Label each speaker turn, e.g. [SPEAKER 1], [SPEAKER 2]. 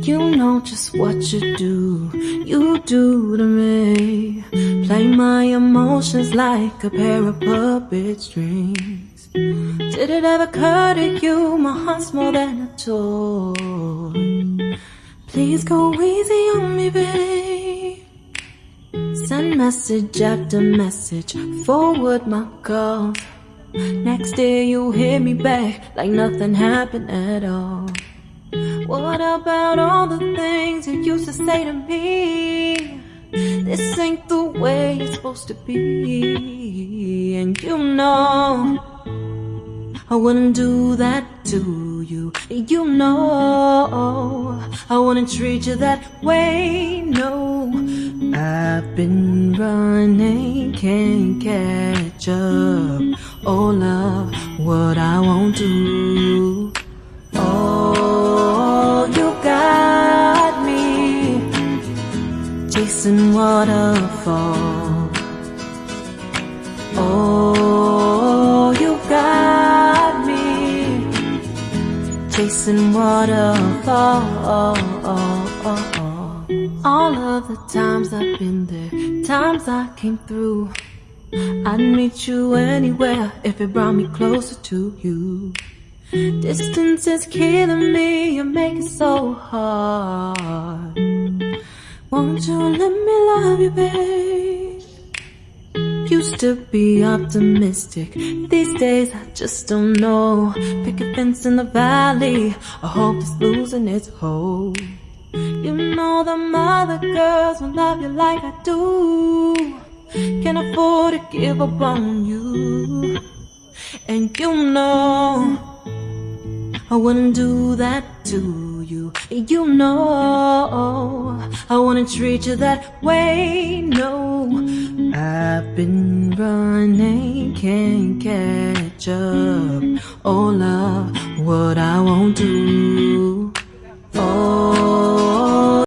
[SPEAKER 1] You know just what you do to me. Play my emotions like a pair of puppet strings. Did it ever occur to you my heart's more than a toy? Please go easy on me, babe. Send message after message, forward my calls. Next day you hit me back like nothing happened at all. What about all the things you used to say to me? This ain't the way it's supposed to be. And you know I wouldn't do that to you. You know I wouldn't treat you that way, no. I've been running, can't catch up. Oh love, what I won't do. Oh, you got me chasing waterfalls. Oh, you got me chasing waterfalls. All of the times I've been there, times I came through, I'd meet you anywhere if it brought me closer to you. Distance is killing me, you make it so hard. Won't you let me love you, babe? Used to be optimistic, these days I just don't know. Pick a fence in the valley, I hope it's losing its hold. You know them other girls won't love you like I do. Can't afford to give up on you. And you know I wouldn't do that to you. You know I wouldn't treat you that way, no. I've been running, can't catch up. Oh love, what I won't do. Oh